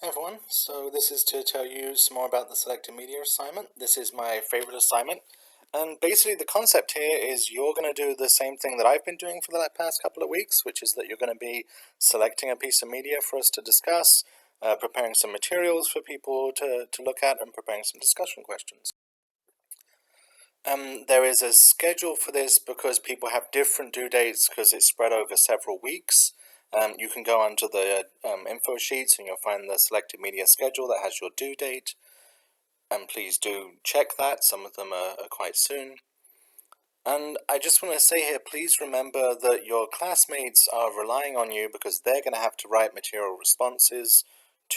Hi everyone, so this is to tell you some more about the selected media assignment. This is my favorite assignment, and basically the concept here is you're going to do the same thing that I've been doing for the past couple of weeks, which is that you're going to be selecting a piece of media for us to discuss, preparing some materials for people to look at, and preparing some discussion questions. There is a schedule for this because people have different due dates because it's spread over several weeks. You can go onto the info sheets and you'll find the selected media schedule that has your due date. And please do check that. Some of them are quite soon. And I just want to say here, please remember that your classmates are relying on you because they're going to have to write material responses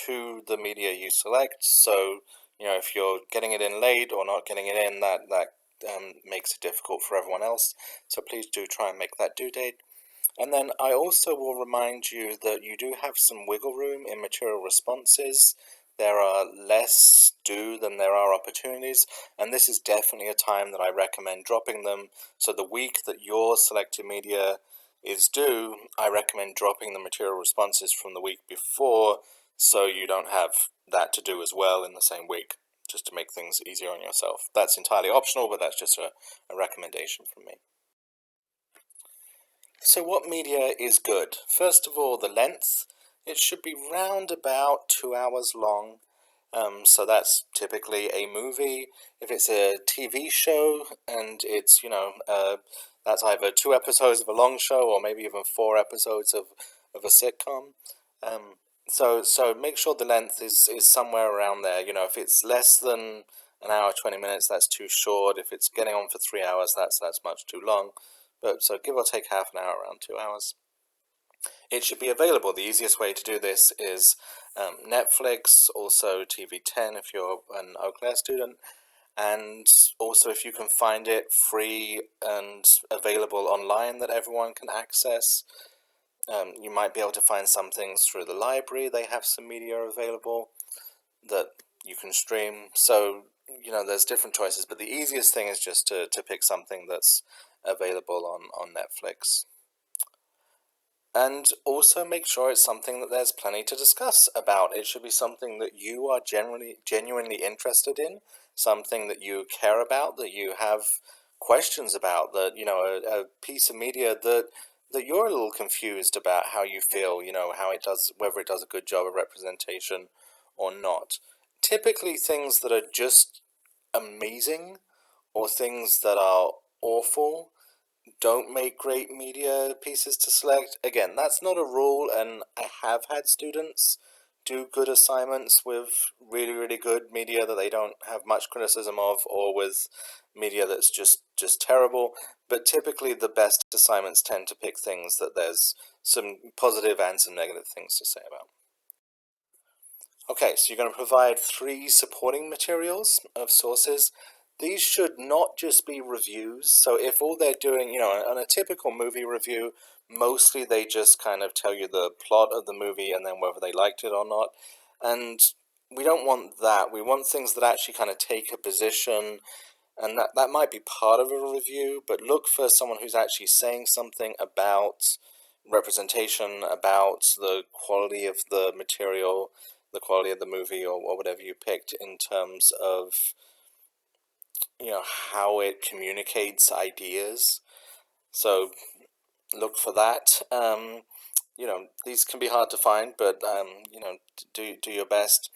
to the media you select. So, if you're getting it in late or not getting it in, that makes it difficult for everyone else. So please do try and make that due date. And then I also will remind you that you do have some wiggle room in material responses. There are less due than there are opportunities, and this is definitely a time that I recommend dropping them. So the week that your selected media is due, I recommend dropping the material responses from the week before so you don't have that to do as well in the same week, just to make things easier on yourself. That's entirely optional, but that's just a recommendation from me. So what media is good? First of all, the length. It should be round about 2 hours long. So that's typically a movie. If it's a TV show and it's, that's either 2 episodes of a long show or maybe even 4 episodes of a sitcom. So make sure the length is somewhere around there. If it's less than an hour, 20 minutes, that's too short. If it's getting on for 3 hours, that's much too long. But so give or take half an hour, around 2 hours. It should be available. The easiest way to do this is Netflix, also TV10 if you're an Eau Claire student, and also if you can find it free and available online that everyone can access. You might be able to find some things through the library. They have some media available that you can stream. So, there's different choices, but the easiest thing is just to pick something that's available on Netflix. And also make sure it's something that there's plenty to discuss about. It should be something that you are genuinely interested in, something that you care about, that you have questions about, that, a piece of media that you're a little confused about how you feel, how it does, whether it does a good job of representation or not. Typically things that are just amazing or things that are awful don't make great media pieces to select. Again, that's not a rule, and I have had students do good assignments with really, really good media that they don't have much criticism of, or with media that's just terrible. But typically the best assignments tend to pick things that there's some positive and some negative things to say about. Okay, so you're going to provide 3 supporting materials of sources. These should not just be reviews. So if all they're doing, on a typical movie review, mostly they just kind of tell you the plot of the movie and then whether they liked it or not. And we don't want that. We want things that actually kind of take a position, and that might be part of a review, but look for someone who's actually saying something about representation, about the quality of the material, the quality of the movie, or whatever you picked in terms of how it communicates ideas. So look for that. These can be hard to find, but do your best.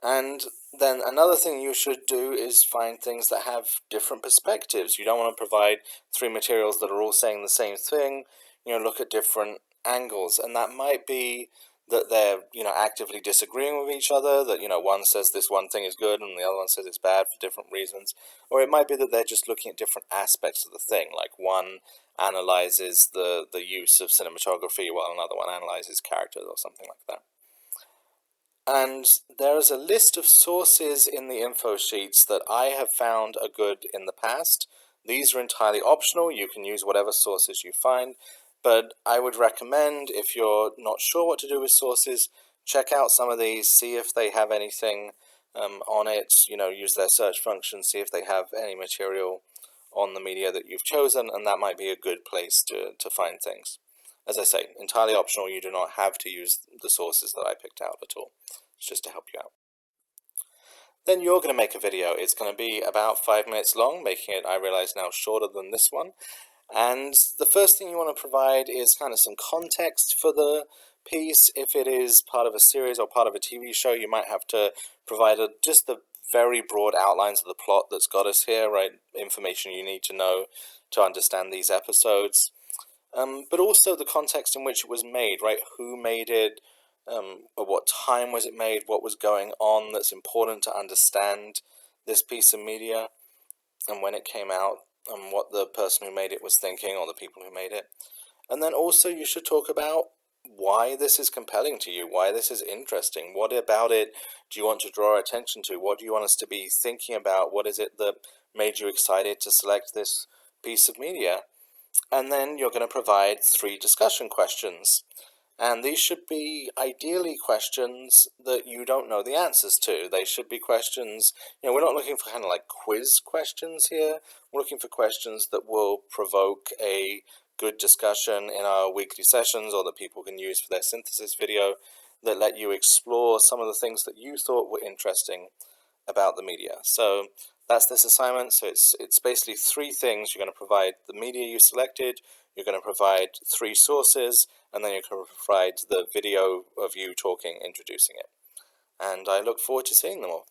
And then another thing you should do is find things that have different perspectives. You don't want to provide 3 materials that are all saying the same thing. Look at different angles, and that might be that they're actively disagreeing with each other, that one says this one thing is good and the other one says it's bad for different reasons, or it might be that they're just looking at different aspects of the thing, like one analyzes the use of cinematography while another one analyzes characters or something like that. And there is a list of sources in the info sheets that I have found are good in the past. These are entirely optional. You can use whatever sources you find, but I would recommend, if you're not sure what to do with sources, check out some of these, see if they have anything on it, use their search function, see if they have any material on the media that you've chosen, and that might be a good place to find things. as I say, entirely optional. You do not have to use the sources that I picked out at all. It's just to help you out. Then you're going to make a video. It's going to be about 5 minutes long, making it, I realize now, shorter than this one. And the first thing you want to provide is kind of some context for the piece. If it is part of a series or part of a TV show, you might have to provide just the very broad outlines of the plot that's got us here, right? Information you need to know to understand these episodes. But also the context in which it was made, right? Who made it? At what time was it made? What was going on that's important to understand this piece of media and when it came out, and what the person who made it was thinking, or the people who made it. And then also you should talk about why this is compelling to you, why this is interesting. What about it do you want to draw attention to? What do you want us to be thinking about? What is it that made you excited to select this piece of media? And then you're going to provide 3 discussion questions. And these should be ideally questions that you don't know the answers to. They should be questions, we're not looking for kind of like quiz questions here. We're looking for questions that will provoke a good discussion in our weekly sessions, or that people can use for their synthesis video, that let you explore some of the things that you thought were interesting about the media. So that's this assignment. So it's basically 3 things. You're going to provide the media you selected, you're going to provide 3 sources, and then you're going to provide the video of you talking, introducing it. And I look forward to seeing them all.